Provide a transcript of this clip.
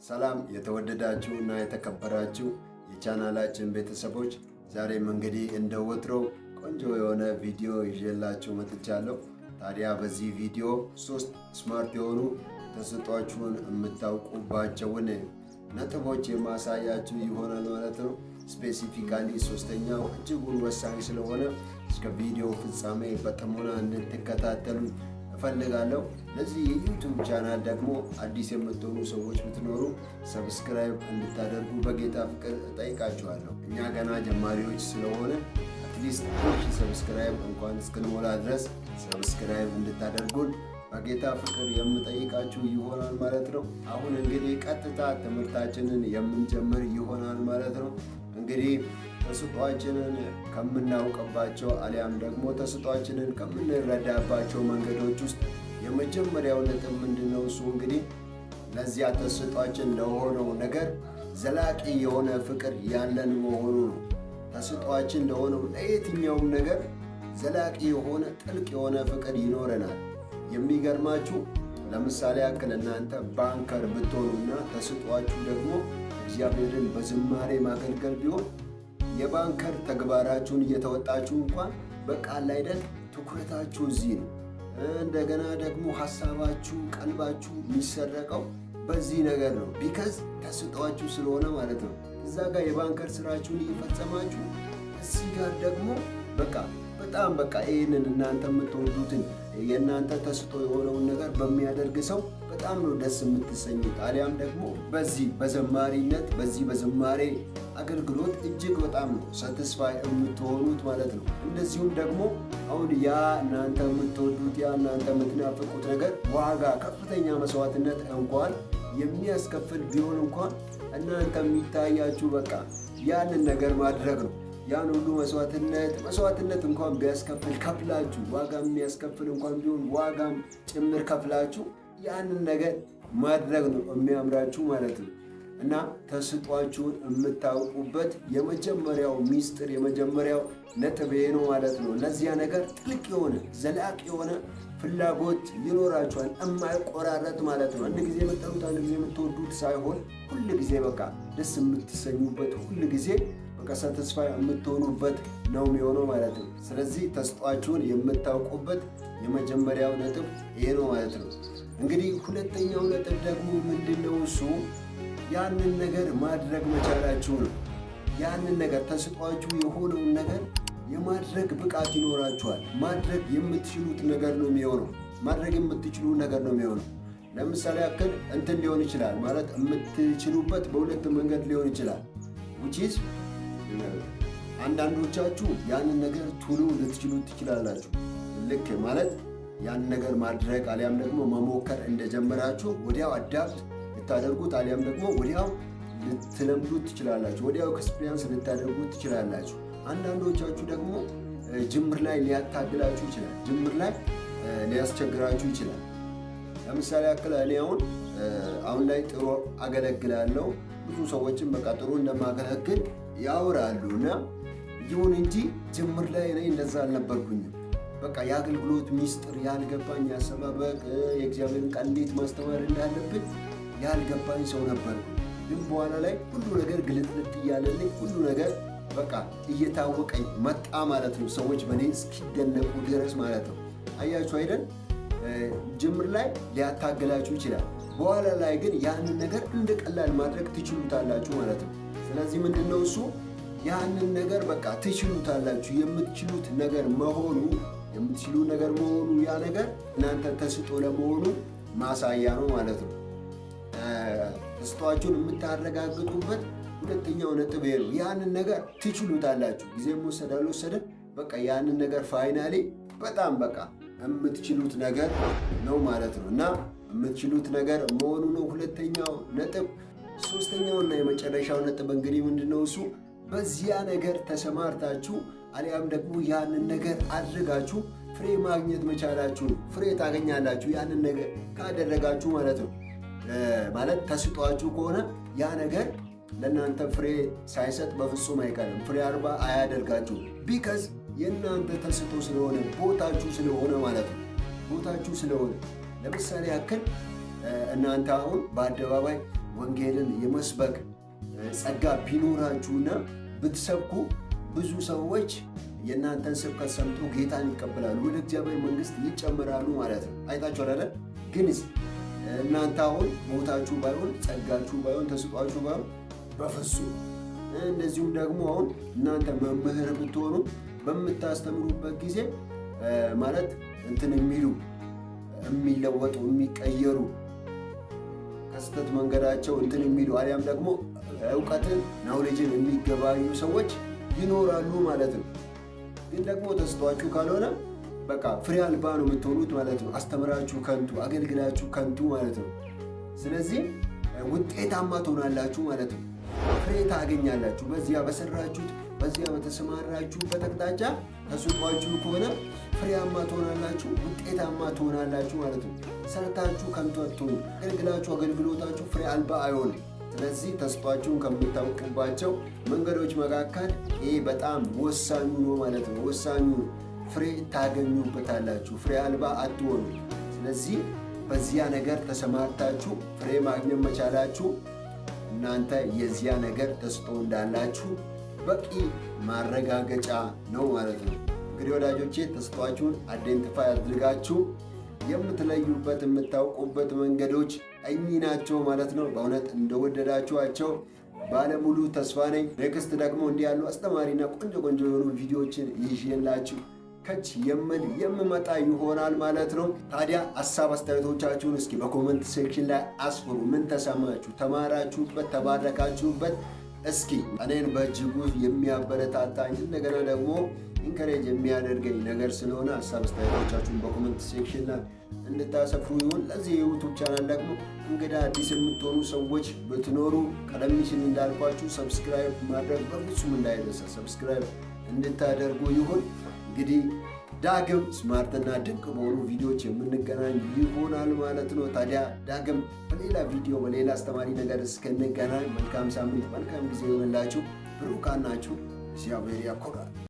ሰላም የተወደዳችሁ እና የተከበራችሁ የቻናላችን ቤተሰቦች፣ ዛሬም እንግዲህ እንደ ወትሮው ቆንጆ የሆነ ቪዲዮ ይዤላችሁ መጥቻለሁ። ታዲያ በዚህ ቪዲዮ 3 ስማርት የሆኑ ተሰጧችሁን የምታውቁባቸውን ነጥቦች የማሳያችሁ ይሆናል ማለት ነው። ስፔሲፊካሊ ሶስተኛው እጅጉን ወሳኝ ስለሆነ እስከ ቪዲዮ ፍጻሜ በጥሞና እንድትከታተሉ እፈልጋለሁ። ለዚህ የዩቲዩብ ቻናል ደግሞ አዲስ የምትሆኑ ሰዎች ብትኖሩ ሰብስክራይብ እንድታደርጉ በጌታ ፍቅር እጠይቃችኋለሁ። እኛ ገና ጀማሪዎች ስለሆነ አትሊስት ሰብስክራይብ እንኳን እስክንሞላ ድረስ ሰብስክራይብ እንድታደርጉን በጌታ ፍቅር የምጠይቃችሁ ይሆናል ማለት ነው። አሁን እንግዲህ ቀጥታ ትምህርታችንን የምንጀምር ይሆናል ማለት ነው። እንግዲህ ተሰጧችንን ከምናውቅባቸው አሊያም ደግሞ ተሰጧችንን ከምንረዳባቸው መንገዶች ውስጥ የመጀመሪያው ነጥብ ምንድነው? እሱ እንግዲህ ለዚያ ተሰጧችን ለሆነው ነገር ዘላቂ የሆነ ፍቅር ያለን መሆኑ ነው። ተሰጧችን ለሆነው ለየትኛውም ነገር ዘላቂ የሆነ ጥልቅ የሆነ ፍቅር ይኖረናል። የሚገርማችሁ ለምሳሌ ያክል እናንተ ባንከር ብትሆኑና ተሰጧችሁ ደግሞ እግዚአብሔርን በዝማሬ ማገልገል ቢሆን የባንከር ተግባራችሁን እየተወጣችሁ እንኳን በቃል አይደል ትኩረታችሁ እዚህ ነው። እንደገና ደግሞ ሐሳባችሁ፣ ቀልባችሁ የሚሰረቀው በዚህ ነገር ነው። ቢከዝ ተሰጧችሁ ስለሆነ ማለት ነው። እዛ ጋር የባንከር ስራችሁን እየፈጸማችሁ እዚህ ጋር ደግሞ በጣም ይህንን እናንተ የምትወዱትን የእናንተ ተስጦ የሆነውን ነገር በሚያደርግ ሰው በጣም ነው ደስ የምትሰኙት። አሊያም ደግሞ በዚህ በዘማሪነት በዚህ በዝማሬ አገልግሎት እጅግ በጣም ነው ሳቲስፋይ የምትሆኑት ማለት ነው። እንደዚሁም ደግሞ አሁን ያ እናንተ የምትወዱት ያ እናንተ የምትናፍቁት ነገር ዋጋ ከፍተኛ መስዋዕትነት እንኳን የሚያስከፍል ቢሆን እንኳን እናንተ የሚታያችሁ ያንን ነገር ማድረግ ነው። ያን ሁሉ መስዋዕትነት እንኳን ቢያስከፍል ከፍላችሁ ዋጋ የሚያስከፍል እንኳን ቢሆን ዋጋም ጭምር ከፍላችሁ ያንን ነገር ማድረግ ነው የሚያምራችሁ ማለት ነው። እና ተሰጧችሁን የምታውቁበት የመጀመሪያው ሚስጥር የመጀመሪያው ነጥብ ነው ማለት ነው። ለዚያ ነገር ጥልቅ የሆነ ዘላቂ የሆነ ፍላጎት ይኖራችኋል፣ የማይቆራረጥ ማለት ነው። አንድ ጊዜ የምትጠሉት አንድ ጊዜ የምትወዱት ሳይሆን ሁል ጊዜ ደስ የምትሰኙበት ሁል ጊዜ ሳቲስፋይ የምትሆኑበት ነው የሚሆነው ማለት ነው። ስለዚህ ተሰጧችሁን የምታውቁበት የመጀመሪያው ነጥብ ይሄ ነው ማለት ነው። እንግዲህ ሁለተኛው ነጥብ ደግሞ ምንድነው? እሱ ያንን ነገር ማድረግ መቻላችሁ ነው። ያንን ነገር ተሰጧችሁ የሆነውን ነገር የማድረግ ብቃት ይኖራችኋል። ማድረግ የምትችሉት ነገር ነው የሚሆነው። ማድረግ የምትችሉ ነገር ነው የሚሆነው። ለምሳሌ ያክል እንትን ሊሆን ይችላል ማለት የምትችሉበት በሁለት መንገድ ሊሆን ይችላል። ውጪስ አንዳንዶቻችሁ ያንን ነገር ቶሎ ልትችሉት ትችላላችሁ። ልክ ማለት ያንን ነገር ማድረግ አሊያም ደግሞ መሞከር እንደጀመራችሁ ወዲያው አዳፕት ልታደርጉት አሊያም ደግሞ ወዲያው ልትለምዱት ትችላላችሁ። ወዲያው ኤክስፒሪየንስ ልታደርጉት ትችላላችሁ። አንዳንዶቻችሁ ደግሞ ጅምር ላይ ሊያታግላችሁ ይችላል። ጅምር ላይ ሊያስቸግራችሁ ይችላል። ለምሳሌ ያክል እኔ አሁን ላይ ጥሩ አገለግላለሁ። ብዙ ሰዎችም ጥሩ እንደማገለግል ያወራሉ እና ይሁን እንጂ ጅምር ላይ እኔ እንደዛ አልነበርኩኝም። የአገልግሎት ሚስጥር ያልገባኝ ያሰባበቅ የእግዚአብሔርን ቃል እንዴት ማስተማር እንዳለብን ያልገባኝ ሰው ነበርኩ። ግን በኋላ ላይ ሁሉ ነገር ግልጥልጥ እያለልኝ ሁሉ ነገር እየታወቀኝ መጣ ማለት ነው። ሰዎች በእኔ እስኪደነቁ ድረስ ማለት ነው። አያችሁ አይደል? ጅምር ላይ ሊያታገላችሁ ይችላል። በኋላ ላይ ግን ያንን ነገር እንደ ቀላል ማድረግ ትችሉታላችሁ ማለት ነው። ስለዚህ ምንድነው እሱ ያንን ነገር ትችሉታላችሁ። የምትችሉት ነገር መሆኑ ያ ነገር እናንተ ተሰጦ ለመሆኑ ማሳያ ነው ማለት ነው። ተሰጧችሁን የምታረጋግጡበት ሁለተኛው ነጥብ ነው። ያንን ነገር ትችሉታላችሁ። ጊዜም ወሰደ አልወሰደ ያንን ነገር ፋይናሊ በጣም የምትችሉት ነገር ነው ማለት ነው። እና የምትችሉት ነገር መሆኑ ነው ሁለተኛው ነጥብ። ሶስተኛውና የመጨረሻው ነጥብ እንግዲህ ምንድነው? እሱ በዚያ ነገር ተሰማርታችሁ አሊያም ደግሞ ያንን ነገር አድርጋችሁ ፍሬ ማግኘት መቻላችሁ። ፍሬ ታገኛላችሁ ያንን ነገር ካደረጋችሁ ማለት ነው። ማለት ተሰጧችሁ ከሆነ ያ ነገር ለእናንተ ፍሬ ሳይሰጥ በፍጹም አይቀርም። ፍሬ አልባ አያደርጋችሁ። ቢከዝ የእናንተ ተሰጦ ስለሆነ ቦታችሁ ስለሆነ ማለት ነው። ቦታችሁ ስለሆነ ለምሳሌ ያክል እናንተ አሁን በአደባባይ ወንጌልን የመስበክ ጸጋ ቢኖራችሁና ብትሰብኩ ብዙ ሰዎች የእናንተን ስብከት ሰምቶ ጌታን ይቀበላሉ፣ ወደ እግዚአብሔር መንግሥት ይጨምራሉ ማለት ነው። አይታችሁ አይደል? ግን እናንተ አሁን ሞታችሁ ባይሆን ጸጋችሁ ባይሆን ተስጧችሁ ባይሆን በፍጹም እንደዚሁም ደግሞ አሁን እናንተ መምህር ብትሆኑ በምታስተምሩበት ጊዜ ማለት እንትን የሚለወጡ የሚቀየሩ ከስህተት መንገዳቸው እንትን የሚሉ አሊያም ደግሞ እውቀትን ናውሌጅን የሚገባዩ ሰዎች ይኖራሉ ማለት ነው። ግን ደግሞ ተስጧችሁ ካልሆነ በቃ ፍሬ አልባ ነው የምትሆኑት ማለት ነው። አስተምራችሁ ከንቱ፣ አገልግላችሁ ከንቱ ማለት ነው። ስለዚህ ውጤታማ ትሆናላችሁ ማለት ነው። ፍሬ ታገኛላችሁ። በዚያ በሰራችሁት በዚያ በተሰማራችሁበት አቅጣጫ ተሰጧችሁ ከሆነ ፍሬያማ ትሆናላችሁ፣ ውጤታማ ትሆናላችሁ ማለት ነው። ሰርታችሁ ከንቱ አትሆኑ። አገልግላችሁ አገልግሎታችሁ ፍሬ አልባ አይሆንም። ስለዚህ ተስጧችሁን ከምታውቁባቸው መንገዶች መካከል ይህ በጣም ወሳኙ ነው ማለት ነው። ወሳኙ ፍሬ ታገኙበታላችሁ፣ ፍሬ አልባ አትሆኑ። ስለዚህ በዚያ ነገር ተሰማርታችሁ ፍሬ ማግኘት መቻላችሁ እናንተ የዚያ ነገር ተስጦ እንዳላችሁ በቂ ማረጋገጫ ነው ማለት ነው። እንግዲህ ወዳጆቼ ተስጧችሁን አይዴንቲፋይ አድርጋችሁ የምትለዩበት የምታውቁበት መንገዶች እኚህ ናቸው ማለት ነው። በእውነት እንደወደዳችኋቸው ባለሙሉ ተስፋ ነኝ። ኔክስት ደግሞ እንዲህ ያሉ አስተማሪና ቆንጆ የሆኑ ቪዲዮዎችን ይዤላችሁ ከች የምመጣ ይሆናል ማለት ነው። ታዲያ ሀሳብ አስተያየቶቻችሁን እስኪ በኮመንት ሴክሽን ላይ አስፍሩ። ምን ተሰማችሁ? ተማራችሁበት? ተባረካችሁበት? እስኪ እኔን በእጅጉ የሚያበረታታኝ እንደገና ደግሞ ኢንከሬጅ የሚያደርገኝ ነገር ስለሆነ ሀሳብ አስተያየቶቻችሁን በኮመንት ሴክሽን ላይ እንድታሰፍሩ ይሁን። ለዚህ የዩቱብ ቻናል ደግሞ እንግዳ አዲስ የምትሆኑ ሰዎች ብትኖሩ ቀደም ሲል እንዳልኳችሁ ሰብስክራይብ ማድረግ በፍጹም እንዳይረሳ፣ ሰብስክራይብ እንድታደርጉ ይሁን። እንግዲህ ዳግም ስማርትና ድንቅ በሆኑ ቪዲዮዎች የምንገናኝ ይሆናል ማለት ነው። ታዲያ ዳግም በሌላ ቪዲዮ በሌላ አስተማሪ ነገር እስክንገናኝ መልካም ሳምንት፣ መልካም ጊዜ ይሆንላችሁ። ብሩካን ናችሁ። እግዚአብሔር ያኮራል።